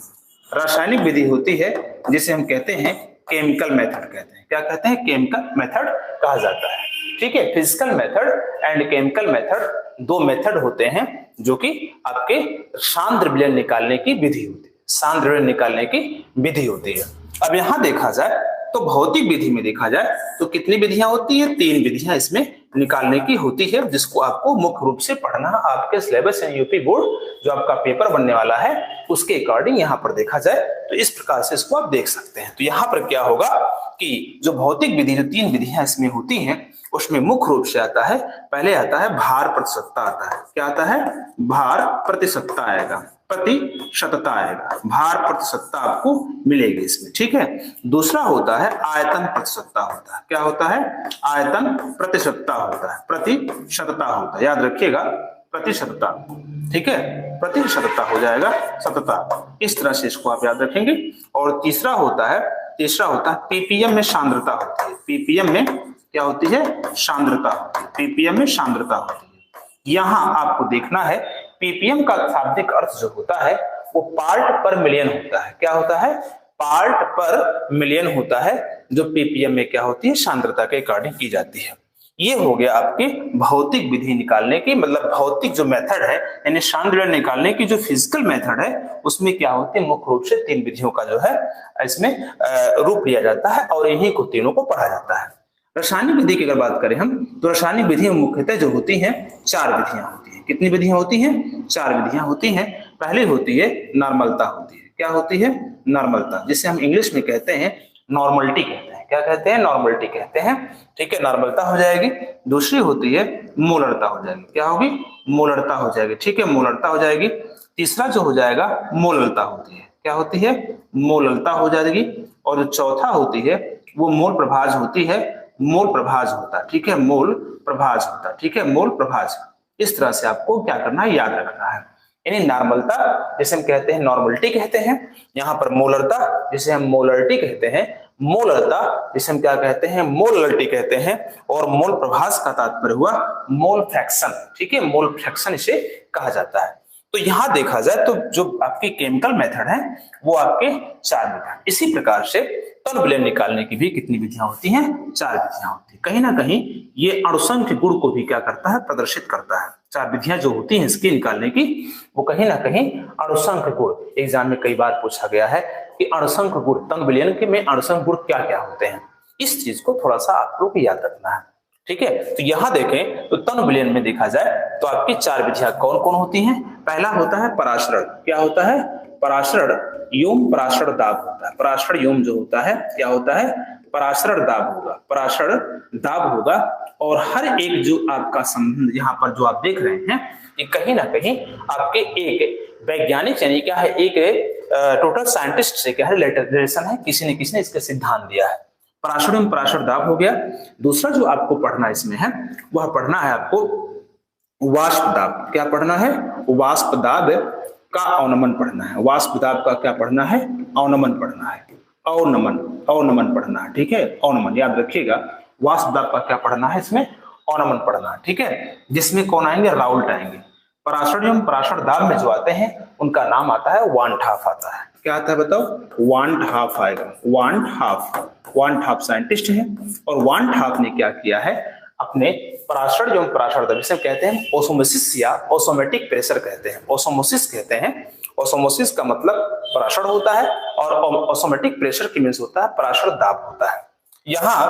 रासायनिक विधि होती है जिसे हम कहते हैं केमिकल मेथड कहते हैं। क्या कहते हैं, केमिकल मेथड कहा जाता है। ठीक है, physical method and chemical method दो मेथड होते हैं जो कि आपके सांद्र विलयन निकालने की विधि होती है, सांद्र विलयन निकालने की विधि होती है। अब यहां देखा जाए तो भौतिक विधि में देखा जाए तो कितनी विधियां होती है, तीन विधियां इसमें निकालने की होती है, जिसको आपको मुख्य रूप से पढ़ना आपके सिलेबस यानी यूपी बोर्ड जो आपका पेपर बनने वाला है उसके अकॉर्डिंग यहां पर देखा जाए तो इस प्रकार से इसको आप देख सकते हैं। तो यहां पर क्या होगा कि जो भौतिक विधि, जो तीन विधियां इसमें होती हैं, उसमें मुख्य रूप से आता है, पहले आता है भार प्रतिशतता आता है। क्या आता है, भार प्रतिशतता आएगा, प्रतिशतता आएगा, भार प्रतिशतता आपको मिलेगी इसमें। ठीक है, दूसरा होता है आयतन प्रतिशतता होता है। क्या होता है, आयतन प्रतिशतता होता है, प्रतिशतता होता है, याद रखिएगा, प्रतिशतता। ठीक है, प्रतिशतता हो जाएगा सतता, इस तरह से इसको आप याद रखेंगे। और तीसरा होता है पीपीएम में सांद्रता होती है। पीपीएम में क्या होती है, सांद्रता होती है, पीपीएम में सांद्रता होती है। यहां आपको देखना है पीपीएम का शाब्दिक अर्थ जो होता है वो पार्ट पर मिलियन होता है। क्या होता है, पार्ट पर मिलियन होता है, जो ppm में क्या होती है, सांद्रता के अकॉर्डिंग की जाती है। ये हो गया आपकी भौतिक विधि निकालने की, मतलब भौतिक जो मेथड है, यानी सांद्र निकालने की जो फिजिकल मेथड है, उसमें क्या होती है, मुख्य रूप से 3 विधियों का जो है इसमें रूप लिया जाता है और इन्हीं को तीनों को पढ़ा जाता है। रासायनिक विधि की अगर बात करें हम, तो रासायनिक विधियां मुख्यतः जो होती हैं 4 विधियां होती हैं। कितनी विधियां होती हैं? 4 विधियां होती हैं। पहली होती है नॉर्मलता होती है। क्या होती है? नॉर्मलता, जिसे हम इंग्लिश में कहते हैं नॉर्मलिटी कहते हैं। क्या कहते हैं? नॉर्मलिटी कहते हैं। ठीक है, नॉर्मलता हो जाएगी। दूसरी होती है मोलरता हो जाएगी। क्या होगी? मोलरता हो जाएगी। ठीक है, मोलरता हो जाएगी। तीसरा जो हो जाएगा मोललता होती है। क्या होती है? मोललता हो जाएगी। और जो चौथा होती है वो मोल प्रभाज होती है। मोल प्रभाज होता है। ठीक है, मोल प्रभाज होता है। ठीक है, मोल प्रभाज। इस तरह से आपको क्या करना है, याद रखना है। यानी नॉर्मलता जिसे हम कहते हैं नॉर्मलिटी कहते हैं, यहाँ पर मोलरता जिसे हम मोलरिटी कहते हैं, मोलरता जिसे हम क्या कहते हैं, मोलरिटी कहते हैं, और मोल प्रभास का तात्पर्य हुआ मोल फ्रैक्शन। ठीक है, मोल फ्रैक्शन इसे कहा जाता है। तो यहां देखा जाए तो जो आपकी केमिकल मेथड है वो आपके 4 मेथड। इसी प्रकार से तन विलयन निकालने की भी कितनी विधियां होती हैं? 4 विधियां होती हैं। कहीं ना कहीं ये अणुसंख्य गुण को भी क्या करता है, प्रदर्शित करता है। 4 विधियां जो होती हैं इसके निकालने की, वो कहीं ना कहीं अणुसंख्य गुण, एग्जाम में कई बार पूछा गया है कि अणुसंख्य गुण, तन विलयन के में अणुसंख्य गुण क्या क्या होते हैं, इस चीज को थोड़ा सा आप लोग को याद रखना है। ठीक है, तो यहां देखें तो तन विलयन में देखा जाए तो आपकी 4 विधियां कौन कौन होती हैं? पहला होता है पराशरण। क्या होता है? पराशरण योम पराशरण दाब होता है। पराशरण योम जो होता है क्या होता है? पराशरण दाब होगा। पराशरण दाब होगा। और हर एक जो आपका संबंध यहाँ पर जो आप देख रहे हैं, ये कहीं ना कहीं आपके एक वैज्ञानिक यानी क्या है, एक टोटल साइंटिस्ट से क्या है रिलेशन है। किसी न किसी ने इसका सिद्धांत दिया है। पराशरण एवं पराशरण दाब हो गया। दूसरा जो आपको पढ़ना इसमें है, वह पढ़ना है आपको वाष्प दाब। क्या पढ़ना है? वाष्प दाब का अवनमन पढ़ना है। वाष्प दाब का क्या पढ़ना है? अवनमन पढ़ना है। अवनमन, अवनमन पढ़ना है। ठीक है, अवनमन याद रखिएगा। वाष्प दाब का क्या पढ़ना है? इसमें अवनमन पढ़ना है। ठीक है, जिसमें कौन आएंगे? राउल्ट आएंगे। पराशरण एवं पराशरण दाब में जो आते हैं उनका नाम आता है वांट हाफ आता है। क्या आता है बताओ? वांट हाफ आएगा। Want half, want half scientist है। और वांट हाफ ने क्या किया है, अपने पराशरण एवं पराशरण दाब, जिसे कहते हैं ओसमोसिस या ओसोमेटिक प्रेशर कहते हैं, ओसमोसिस कहते हैं। ओसमोसिस का मतलब पराशरण होता है और ओसोमेटिक प्रेशर की मीन्स होता है पराशरण दाब होता है। यहाँ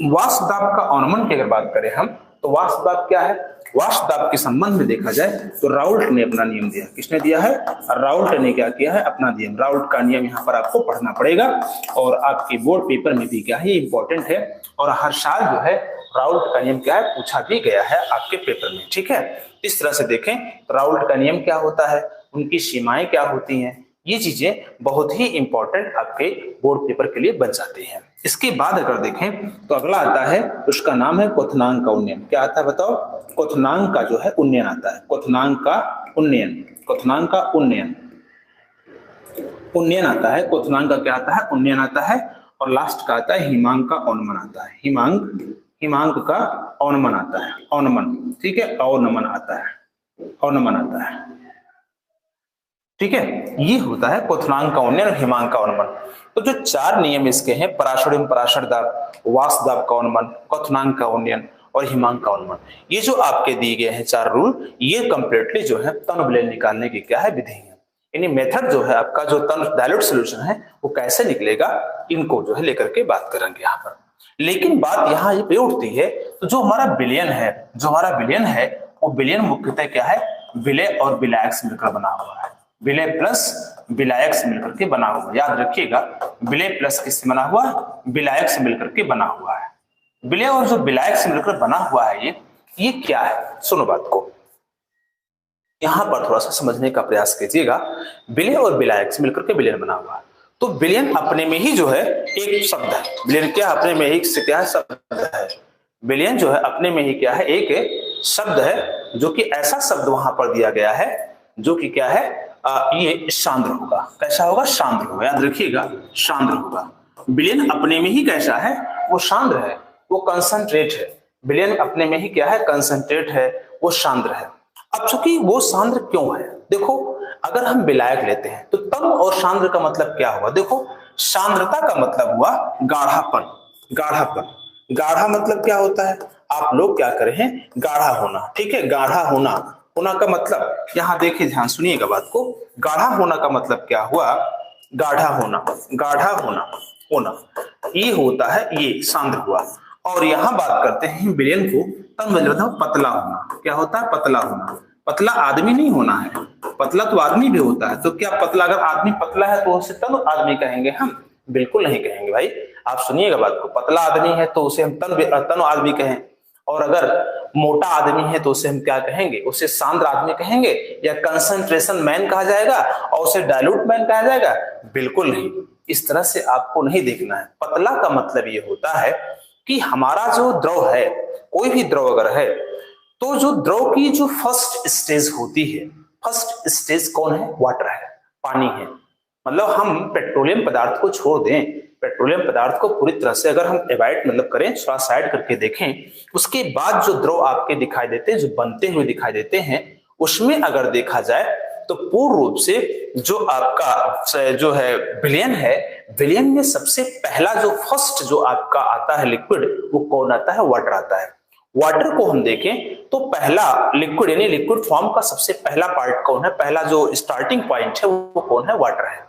वाष्प दाब का अवनमन की अगर बात करें हम, तो वाष्प दाब क्या है? वाष्प दाब के संबंध में देखा जाए तो राउल्ट ने अपना नियम दिया। किसने दिया है? राउल्ट ने क्या किया है? अपना नियम। राउल्ट का नियम यहाँ पर आपको पढ़ना पड़ेगा और आपके बोर्ड पेपर में भी क्या है, इंपॉर्टेंट है। और हर साल जो है राउल्ट का नियम क्या है, पूछा भी गया है आपके पेपर में। ठीक है, इस तरह से देखें राउल्ट का नियम क्या होता है, उनकी सीमाएं क्या होती हैं, ये चीजें बहुत ही इंपॉर्टेंट आपके बोर्ड पेपर के लिए बन जाती हैं। इसके बाद अगर देखें तो अगला आता है, उसका नाम है क्वथनांक का उन्नयन। क्या आता है बताओ? क्वथनांक का जो है उन्नयन आता है। क्वथनांक का उन्नयन, क्वथनांक का उन्नयन, उन्नयन आता है। क्वथनांक का क्या आता है? उन्नयन आता है। और लास्ट का आता है हिमांक का अवनमन आता है। हिमांक का अवनमन आता है। अवनमन, ठीक है, अवनमन आता है, अवनमन आता है। ठीक है, ये होता है क्वथनांक का उन्नयन और हिमांक का अवनमन। तो जो 4 नियम इसके हैं, पराशरण एवं पराशरण दाब, वाष्प दाब का अवनमन, क्वथनांक का उन्नयन और हिमांक का अवनमन, ये जो आपके दिए गए हैं 4 रूल, ये कंप्लीटली जो है तन विलयन निकालने की क्या है, विधि है। यानी मेथड जो है आपका, जो तन डाइल्यूट सॉल्यूशन है वो कैसे निकलेगा, इनको जो है लेकर के बात करेंगे यहाँ पर। लेकिन बात यहाँ ये पे उठती है, तो जो हमारा विलयन है, जो हमारा विलयन है, वो विलयन मुख्यतः क्या है, विलय और विलायक से मिलकर बना हुआ है। विलय प्लस विलायक से मिलकर के बना हुआ। याद रखिएगा, विलय प्लस किससे बना हुआ? विलायक से मिलकर के बना हुआ है। विलय और जो विलायक से मिलकर बना हुआ है ये क्या है? सुनो बात को, यहां पर थोड़ा सा समझने का प्रयास कीजिएगा। विलय और विलायक से मिलकर के विलयन बना हुआ है। तो विलयन अपने में ही जो है एक शब्द है। विलयन क्या अपने में ही क्या शब्द है? विलयन जो है अपने में ही क्या है, एक शब्द है, जो कि ऐसा शब्द वहां पर दिया गया है जो कि क्या है, ये सांद्र होगा। कैसा होगा? सांद्र होगा। याद रखिएगा, सांद्र होगा। विलयन अपने में ही कैसा है? वो सांद्र है, वो कंसंट्रेट है। विलयन अपने में ही क्या है? कंसंट्रेट है, वो सांद्र है। अब चूंकि वो सांद्र क्यों है, देखो अगर हम विलायक लेते हैं तो तनु और सांद्र का मतलब क्या हुआ, देखो सांद्रता का मतलब हुआ गाढ़ापन। गाढ़ापन, गाढ़ा मतलब क्या होता है, आप लोग क्या करे हैं, गाढ़ा होना, ठीक है, गाढ़ा होना। होना का मतलब यहां देखिए, ध्यान सुनिएगा बात को, गाढ़ा होना का मतलब क्या हुआ, गाढ़ा होना, गाढ़ा होना, होना ये होता है, ये सांद्र हुआ। और यहां बात करते हैं विलयन को, तब मतलब पतला होना, क्या होता है, पतला होना। पतला आदमी नहीं होना है, पतला तो आदमी भी होता है, तो क्या पतला, अगर आदमी पतला है तो उसे तनु आदमी कहेंगे हम, बिल्कुल नहीं कहेंगे भाई। आप सुनिएगा बात को, पतला आदमी है तो उसे हम तनु आदमी कहें, और अगर मोटा आदमी है तो उसे हम क्या कहेंगे, उसे सांद्र आदमी कहेंगे, या कंसंट्रेशन मैन कहा जाएगा, और उसे डायलूट मैन कहा जाएगा, बिल्कुल नहीं। इस तरह से आपको नहीं देखना है। पतला का मतलब ये होता है कि हमारा जो द्रव है, कोई भी द्रव अगर है, तो जो द्रव की जो फर्स्ट स्टेज होती है, फर्स्ट स्टेज कौन है, वाटर है, पानी है। मतलब हम पेट्रोलियम पदार्थ को छोड़ दें, पेट्रोलियम पदार्थ को पूरी तरह से अगर हम अवॉइड मतलब करें, थोड़ा साइड करके देखें, उसके बाद जो द्रव आपके दिखाई देते हैं, जो बनते हुए दिखाई देते हैं, उसमें अगर देखा जाए तो पूर्ण रूप से जो आपका जो है विलयन है, विलयन में सबसे पहला जो फर्स्ट जो आपका आता है लिक्विड, वो कौन आता है, वाटर आता है। वाटर को हम देखें तो पहला लिक्विड यानी लिक्विड फॉर्म का सबसे पहला पार्ट कौन है, पहला जो स्टार्टिंग पॉइंट है वो कौन है, वाटर है।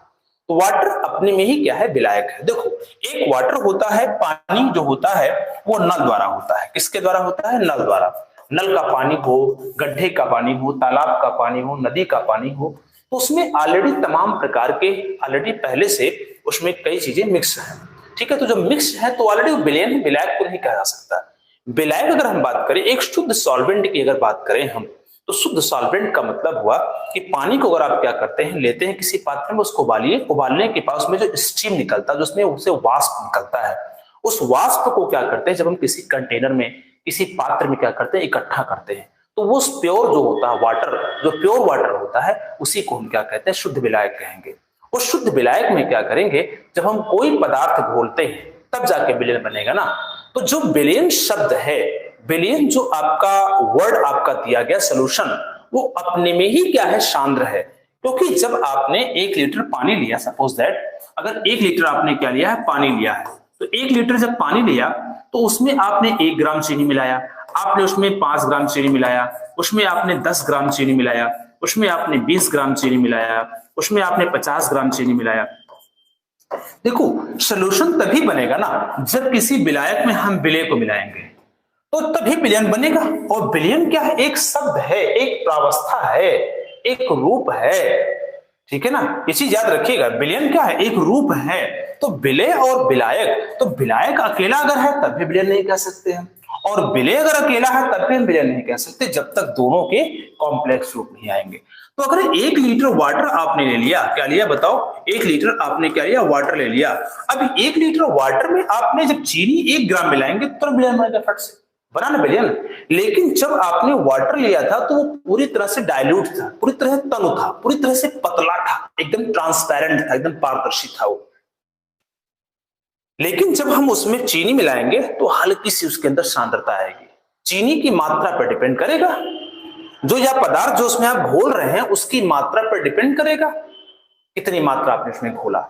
तो वाटर अपने में ही क्या है, विलायक है। देखो एक वाटर होता है, पानी जो होता है वो नल द्वारा होता है, किसके द्वारा होता है, नल द्वारा। नल का पानी हो, गड्ढे का पानी हो, तालाब का पानी हो, नदी का पानी हो, तो उसमें ऑलरेडी तमाम प्रकार के, ऑलरेडी पहले से उसमें कई चीजें मिक्स है, ठीक है। तो जब मिक्स है तो ऑलरेडी विलयन, विलायक को नहीं कहा जा सकता। विलायक अगर हम बात करें, एक शुद्ध सॉल्वेंट की अगर बात करें हम, तो शुद्ध सॉल्वेंट का मतलब हुआ कि पानी को अगर आप क्या करते हैं, लेते हैं किसी पात्र में, उसको उबालिए, उबालने के बाद उसमें जो स्टीम निकलता है, जो उसमें उससे वाष्प निकलता है, उस वाष्प को क्या करते हैं, जब हम किसी कंटेनर में, किसी पात्र में क्या करते हैं, इकट्ठा करते हैं, तो वो प्योर जो होता है वाटर, जो प्योर वाटर होता है, उसी को हम क्या कहते हैं, शुद्ध विलायक कहेंगे। उस शुद्ध विलायक में क्या करेंगे, जब हम कोई पदार्थ घोलते हैं तब जाके विलयन बनेगा ना। तो जो विलयन शब्द है, विलयन जो आपका वर्ड आपका दिया गया सॉल्यूशन, वो अपने में ही क्या है, सांद्र है। क्योंकि जब आपने 1 लीटर पानी लिया, सपोज दैट अगर 1 लीटर आपने क्या लिया है, पानी लिया है, तो 1 लीटर जब पानी लिया तो उसमें आपने 1 ग्राम चीनी मिलाया, आपने उसमें 5 ग्राम चीनी मिलाया, उसमें आपने 10 ग्राम चीनी मिलाया, उसमें आपने 20 ग्राम चीनी मिलाया, उसमें आपने 50 ग्राम चीनी मिलाया। देखो सॉल्यूशन तभी बनेगा ना जब किसी विलायक में हम विलय को मिलाएंगे, तो तभी विलयन बनेगा। और विलयन क्या है, एक शब्द है, एक प्रावस्था है, एक रूप है, ठीक है ना, ये चीज याद रखिएगा। विलयन क्या है, एक रूप है। तो विलय और विलायक, तो विलायक अकेला अगर है तब भी विलयन नहीं कह सकते हम, और विलय अगर अकेला है तब भी हम विलयन नहीं कह सकते, जब तक दोनों के कॉम्प्लेक्स रूप नहीं आएंगे। तो अगर 1 लीटर वाटर आपने ले लिया, क्या लिया बताओ, 1 लीटर आपने क्या लिया, वाटर ले लिया। अब 1 लीटर वाटर में आपने जब चीनी 1 ग्राम मिलाएंगे तो विलयन बनेगा, फट से बना ना विलयन। लेकिन जब आपने वाटर लिया था तो वो पूरी तरह से डाइल्यूट था, पूरी तरह से तनु था, पूरी तरह से पतला था, एकदम ट्रांसपेरेंट था, एकदम पारदर्शी था वो। लेकिन जब हम उसमें चीनी मिलाएंगे तो हल्की सी उसके अंदर सांद्रता आएगी। चीनी की मात्रा पर डिपेंड करेगा, जो या पदार्थ जो उसमें आप घोल रहे हैं उसकी मात्रा पर डिपेंड करेगा, कितनी मात्रा आपने उसमें घोला,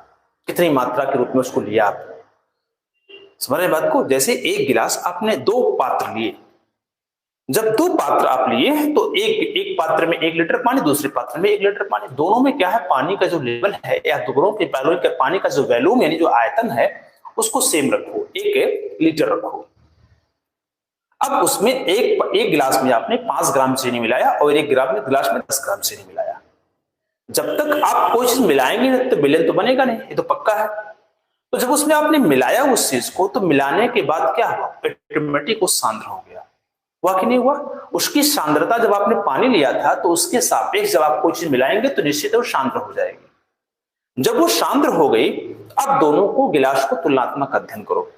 कितनी मात्रा के रूप में उसको लिया आप। समझ रहे बात को, जैसे 1 गिलास आपने 2 पात्र लिए, जब 2 पात्र आप लिए तो एक पात्र में 1 लीटर पानी, दूसरे पात्र में 1 लीटर पानी, दोनों में क्या है, पानी का जो लेवल है या दोनों के पानी का जो वॉल्यूम यानी जो आयतन है उसको सेम रखो, 1 लीटर रखो। अब उसमें एक गिलास में आपने 5 ग्राम चीनी मिलाया और 1 गिलास में 10 ग्राम चीनी मिलाया। जब तक आप कोई चीज मिलाएंगे नहीं तो विलयन तो बनेगा नहीं, ये तो पक्का है। तो जब उसमें आपने मिलाया उस चीज को, तो मिलाने के बाद क्या हुआ, ऑटोमेटिक वो सांद्र हो गया, हुआ कि नहीं हुआ। उसकी सांद्रता जब आपने पानी लिया था तो उसके सापेक्ष जब आप कोई चीज मिलाएंगे तो निश्चित वो सांद्र हो जाएगी। जब वो सांद्र हो गई, अब दोनों को गिलास को तुलनात्मक अध्ययन करो।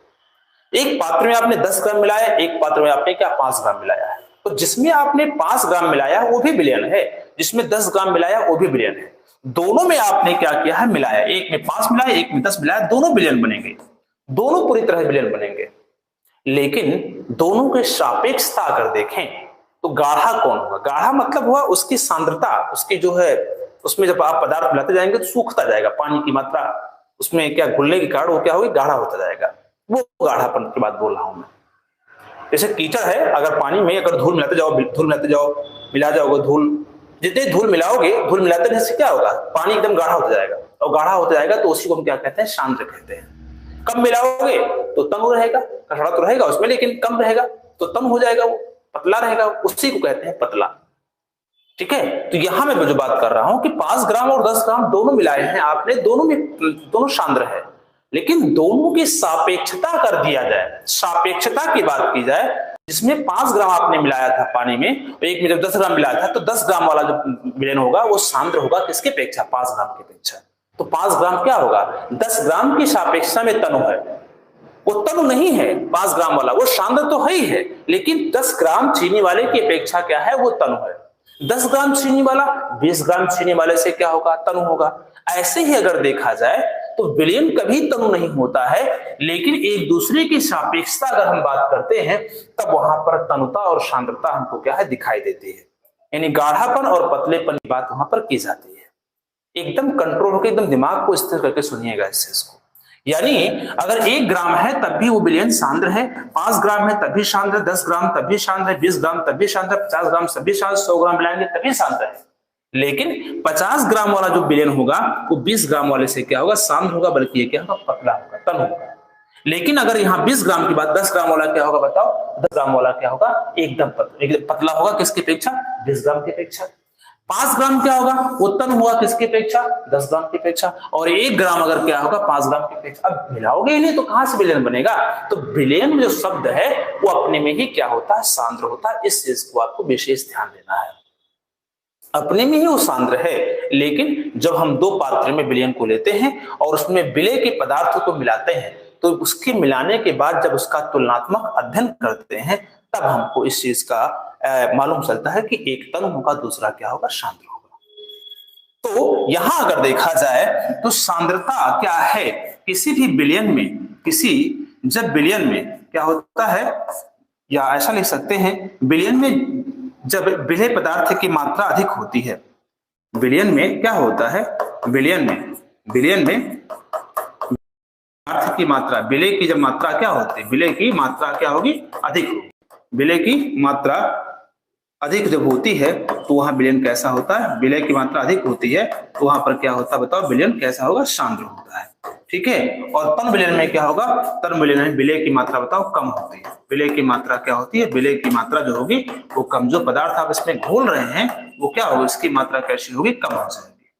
एक पात्र में आपने 10 ग्राम मिलाया, एक पात्र में आपने क्या 5 ग्राम मिलाया है। तो जिसमें आपने 5 ग्राम मिलाया वो भी विलयन है, जिसमें 10 ग्राम मिलाया वो भी विलयन है। दोनों में आपने क्या किया है, मिलाया, एक में 5 मिलाया, एक में 10 मिलाया, दोनों विलयन बनेंगे, दोनों पूरी तरह विलयन बनेंगे। लेकिन दोनों के सापेक्षता अगर देखें तो गाढ़ा कौन होगा? गाढ़ा मतलब हुआ उसकी सांद्रता, उसकी जो है उसमें जब आप पदार्थ मिलाते जाएंगे तो सूखता जाएगा, पानी की मात्रा उसमें क्या घुलने के कारण वो क्या होगी, गाढ़ा होता जाएगा। वो गाढ़ापन की बात बोल रहा हूं मैं। जैसे कीचड़ है, अगर पानी में अगर धूल मिलाते जाओ, धूल मिलाते जाओ, मिला जाओगे धूल, जितने धूल मिलाओगे, धूल मिलाते रहने से क्या होगा, पानी एकदम गाढ़ा होता जाएगा, और गाढ़ा होता जाएगा तो उसी को हम क्या कहते हैं, सांद्र कहते हैं। कम मिलाओगे तो तनु रहेगा, कठोरा तो रहेगा उसमें लेकिन कम रहेगा, तो तनु हो जाएगा, वो पतला रहेगा, उसी को कहते हैं पतला। ठीक है, तो यहां मैं जो बात कर रहा हूं कि 5 ग्राम और 10 ग्राम दोनों मिलाए हैं आपने, दोनों में दोनों सांद्र है, लेकिन दोनों की सापेक्षता कर दिया जाए, सापेक्षता की बात की जाए, जिसमें 5 ग्राम आपने मिलाया था पानी में, तो एक में जब 10 ग्राम मिलाया था तो 10 ग्राम वाला जो विलयन होगा वो सांद्र होगा किसके अपेक्षा, 5 ग्राम की अपेक्षा। तो 5 ग्राम क्या होगा, 10 ग्राम की सापेक्षता में तनु है, वो तनु नहीं है 5 ग्राम वाला, वो सांद्र तो है ही है, लेकिन 10 ग्राम चीनी वाले की अपेक्षा क्या है, वो तनु है। 10 ग्राम चीनी वाला 20 ग्राम चीनी वाले से क्या होगा, तनु होगा। ऐसे ही अगर देखा जाए तो विलयन कभी तनु नहीं होता है, लेकिन एक दूसरे की सापेक्षता अगर हम बात करते हैं तब वहां पर तनुता और सांद्रता हमको क्या है, दिखाई देती है, यानी गाढ़ापन और पतलेपन की बात वहां पर की जाती है। एकदम कंट्रोल होकर एकदम दिमाग को स्थिर करके सुनिएगा इसको। यानी अगर 1 ग्राम है तब भी वो विलयन सांद्र है, 5 ग्राम है तब भी सांद्र, 10 ग्राम तब भी सांद्र है, 20 ग्राम तब भी सांद्र, 50 ग्राम तब भी सांद्र, 100 ग्राम मिलाएंगे तभी सांद्र है। लेकिन 50 ग्राम वाला जो विलयन होगा वो 20 ग्राम वाले से क्या होगा, सांद्र होगा, बल्कि ये क्या होगा, पतला होगा, तनु होगा। लेकिन अगर यहाँ 20 ग्राम की बात, 10 ग्राम वाला क्या होगा बताओ, 10 ग्राम वाला क्या होगा, एकदम पतला होगा, किसकी अपेक्षा, 20 ग्राम की अपेक्षा। 5 ग्राम क्या होगा, वो तनु हुआ किसकी अपेक्षा, 10 ग्राम की अपेक्षा। और 1 ग्राम अगर क्या होगा, 5 ग्राम की अपेक्षा। अब मिलाओगे ही नहीं तो कहां से विलयन बनेगा, तो विलयन जो शब्द है वो अपने में ही क्या होता है, सांद्र होता है। इस चीज को आपको विशेष ध्यान देना है, अपने में ही वो सांद्र है, लेकिन जब हम 2 पात्र में विलयन को लेते हैं और उसमें विलय के पदार्थों को मिलाते हैं तो उसके मिलाने के बाद जब उसका तुलनात्मक अध्ययन करते हैं तब हमको इस चीज का मालूम चलता है कि एक तनु होगा, दूसरा क्या होगा, सांद्र होगा। तो यहां अगर देखा जाए तो सांद्रता क्या है, किसी भी विलयन में, जब विलयन में क्या होता है, या ऐसा लिख सकते हैं, विलयन में जब विलय पदार्थ की मात्रा अधिक होती है, विलयन में क्या होता है, विलयन में पदार्थ की मात्रा, विलय की जब मात्रा क्या होती है, विलय की मात्रा क्या होगी, अधिक होगी। विलय की मात्रा अधिक जब होती है तो वहां विलयन कैसा होता है, विलय की मात्रा अधिक होती है तो वहां पर क्या होता है बताओ, विलयन कैसा होगा, सांद्र होता है। ठीक है, और तन विलयन में क्या होगा, तन विलयन में विलय की मात्रा बताओ कम होती है। विलय की मात्रा क्या होती है, विलय की मात्रा जो होगी वो कम, जो पदार्थ आप इसमें घोल रहे हैं वो क्या होगा, इसकी मात्रा कैसी होगी, कम हो जाएगी।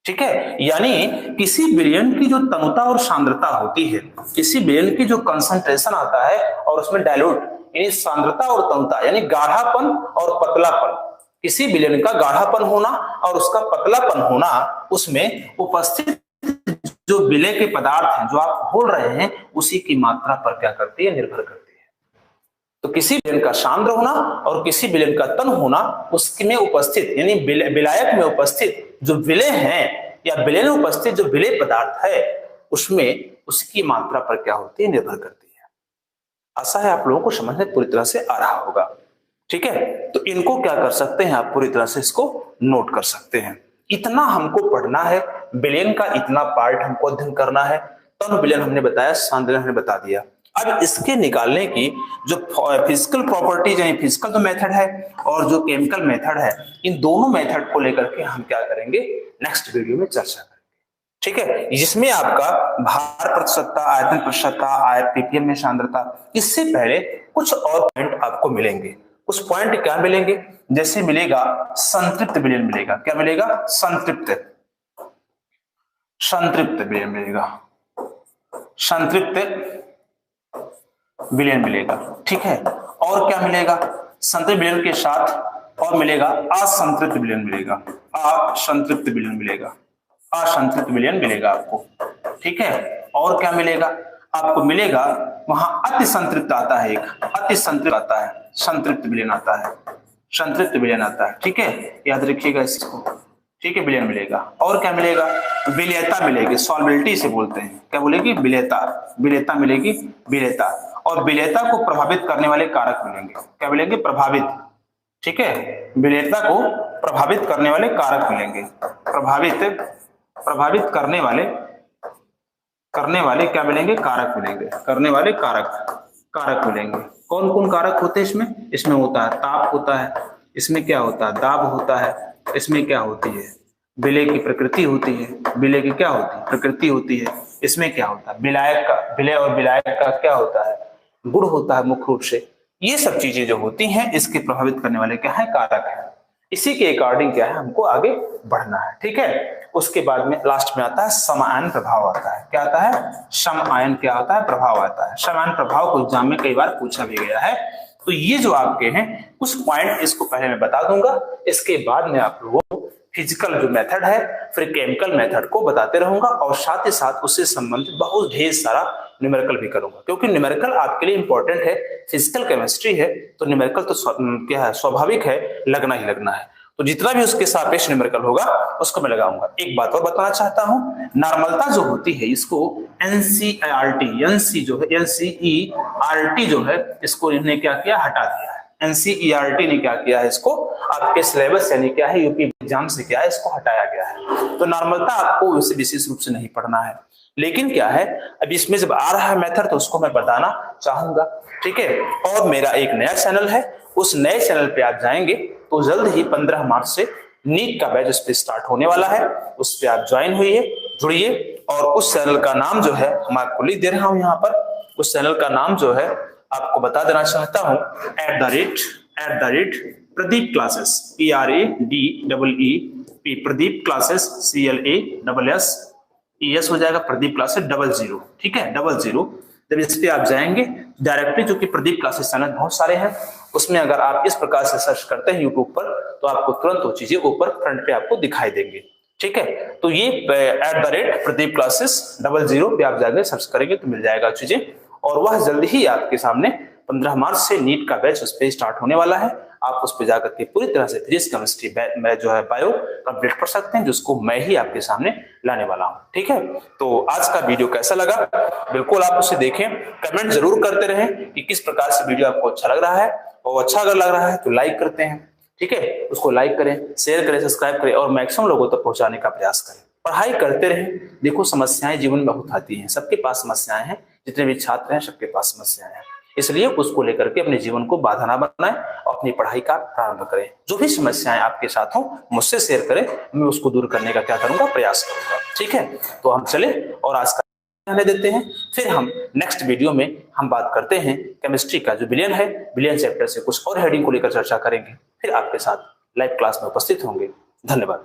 ठीक है, यानी किसी विलयन की जो तनुता और सांद्रता होती है, किसी विलयन की जो कंसंट्रेशन आता है और उसमें डायल्यूट, यानी सांद्रता और तनुता, यानी गाढ़ापन और पतलापन, किसी विलयन का गाढ़ापन होना और उसका पतलापन होना, उसमें उपस्थित जो विलय के पदार्थ हैं जो आप घोल रहे हैं उसी की मात्रा पर क्या करती है, निर्भर करती है। तो किसी विलयन का सांद्र होना और किसी विलयन का तन होना, उसमें उपस्थित यानी विलायक में उपस्थित जो विलय है या विलय में उपस्थित जो विलय पदार्थ है उसमें उसकी मात्रा पर क्या होती है, निर्भर करती है। आशा है आप लोगों को समझ में पूरी तरह से आ रहा होगा। ठीक है, तो इनको क्या कर सकते हैं, आप पूरी तरह से इसको नोट कर सकते हैं। इतना हमको पढ़ना है, विलयन का इतना पार्ट हमको अध्ययन करना है। तनु विलयन हमने बताया, सांद्र हमने बता दिया। अब इसके निकालने की जो फिजिकल प्रॉपर्टीज यानी फिजिकल जो मेथड है और जो केमिकल मेथड है, इन दोनों मेथड को लेकर के हम क्या करेंगे, नेक्स्ट वीडियो में चर्चा करेंगे। ठीक है, जिसमें आपका भार प्रतिशतता, आयतन प्रतिशतता, ppm में सांद्रता, इससे पहले कुछ और पॉइंट आपको मिलेंगे। कुछ पॉइंट क्या मिलेंगे, जैसे मिलेगा संतृप्त विलयन मिलेगा। क्या मिलेगा, संतृप्त विलयन मिलेगा, संतृप्त विलयन मिलेगा। ठीक है, और क्या मिलेगा, संतृप्त विलयन के साथ और मिलेगा असंतृप्त विलयन मिलेगा, असंतृप्त विलयन मिलेगा, असंतृप्त विलयन मिलेगा आपको। ठीक है, और क्या मिलेगा आपको, मिलेगा वहां अति संतृप्त आता है, एक अति संतृप्त आता है, संतृप्त विलयन आता है, संतृप्त विलयन आता है। ठीक है, याद रखिएगा इसको। ठीक है, विलयन मिलेगा। और क्या मिलेगा, विलेयता मिलेगी, सॉल्बिलिटी से बोलते हैं, क्या बोलेगी, विलेयता, विलेयता मिलेगी, विलेयता। और विलेयता को प्रभावित करने वाले कारक मिलेंगे, क्या मिलेंगे, प्रभावित ठीक है, विलेयता को प्रभावित करने वाले कारक मिलेंगे। प्रभावित करने वाले क्या मिलेंगे? कारक मिलेंगे। करने वाले कारक मिलेंगे। कौन कौन कारक होते हैं इसमें? इसमें होता है ताप होता है, इसमें क्या होता है? दाब होता है, इसमें क्या होती है? विलेय की प्रकृति होती है। विलेय की क्या होती है? प्रकृति होती है। इसमें क्या होता है? विलेय और विलायक का क्या होता है? गुण होता है मुख्य रूप से। ये सब चीजें जो होती हैं इसके प्रभावित करने वाले क्या है? कारक है। इसी के अकॉर्डिंग क्या है? हमको आगे बढ़ना है। ठीक है, उसके बाद में लास्ट में आता है सम आयन प्रभाव आता है। क्या आता है? सम आयन क्या होता है? प्रभाव आता है। सम आयन प्रभाव को एग्जाम में कई बार पूछा भी गया है। तो ये जो आपके हैं कुछ पॉइंट इसको पहले मैं बता दूंगा, इसके बाद में आप लोगों को फिजिकल जो मेथड है फिर केमिकल मेथड को बताते रहूंगा और साथ ही साथ उससे संबंधित बहुत ढेर सारा न्यूमेरिकल भी करूंगा, क्योंकि न्यूमेरिकल आपके लिए इंपॉर्टेंट है। फिजिकल केमिस्ट्री है तो न्यूमेरिकल तो क्या है? स्वाभाविक है, लगना ही लगना है। तो जितना भी उसके सापेक्ष न्यूमेरिकल होगा उसको मैं लगाऊंगा। एक बात और बताना चाहता हूं, नॉर्मलता जो होती है इसको एनसीईआरटी जो है इसको इन्होंने क्या किया? हटा दिया है। एनसीईआरटी ने क्या किया है? इसको आपके सिलेबस यानी क्या है यूपी एग्जाम से क्या है? इसको हटाया गया है। तो नॉर्मलता आपको इसे विशेष रूप से नहीं पढ़ना है, लेकिन क्या है अब इसमें जब आ रहा है मेथड तो उसको मैं बताना चाहूंगा। ठीक है, और मेरा एक नया चैनल है, उस नए चैनल पे आप जाएंगे तो जल्द ही 15 मार्च से नीट का बैच उस पे स्टार्ट होने वाला है। उस पे आप ज्वाइन हुइए, जुड़िए। और उस चैनल का नाम जो है मैं आपको लिख दे रहा हूं यहाँ पर। उस चैनल का नाम जो है आपको बता देना चाहता हूं, @ Pradeep classes, PRADEEP, Pradeep classes, CLASSES हो जाएगा, प्रदीप क्लासेस 00। ठीक है, 00। जब इस पे आप जाएंगे डायरेक्टली, जो कि प्रदीप क्लासेस चैनल बहुत सारे हैं, उसमें अगर आप इस प्रकार से सर्च करते हैं यूट्यूब पर तो आपको तुरंत वो चीजें ऊपर फ्रंट पे आपको दिखाई देंगे। ठीक है, तो ये @ प्रदीप क्लासेस 00 पे आप जाएंगे, सर्च करेंगे तो मिल जाएगा चीजें। और वह जल्द ही आपके सामने 15 मार्च से नीट का बैच उस पर स्टार्ट होने वाला है। आप उस पर जाकर के पूरी तरह से फिजिक्स केमिस्ट्री में जो है बायो कंप्लीट कर सकते हैं, जिसको मैं ही आपके सामने लाने वाला हूं। ठीक है, तो आज का वीडियो कैसा लगा बिल्कुल आप उसे देखें, कमेंट जरूर करते रहें कि किस प्रकार से वीडियो आपको अच्छा लग रहा है। और अच्छा अगर लग रहा है तो लाइक करते हैं। ठीक है, उसको लाइक करें, शेयर करें, सब्सक्राइब करें और मैक्सिमम लोगों तक पहुंचाने का प्रयास करें। पढ़ाई करते रहें। देखो समस्याएं जीवन में बहुत आती हैं, सबके पास समस्याएं हैं, जितने भी छात्र हैं सबके पास समस्याएं हैं। इसलिए उसको लेकर के अपने जीवन को बाधा ना बनाएं और अपनी पढ़ाई का प्रारंभ करें। जो भी समस्याएं आपके साथ हो मुझसे शेयर करें, मैं उसको दूर करने का क्या करूंगा? प्रयास करूंगा। ठीक है, तो हम चले और आज का रहने देते हैं। फिर हम नेक्स्ट वीडियो में हम बात करते हैं केमिस्ट्री का जो विलयन है, विलयन चैप्टर से कुछ और हेडिंग को लेकर चर्चा करेंगे। फिर आपके साथ लाइव क्लास में उपस्थित होंगे। धन्यवाद।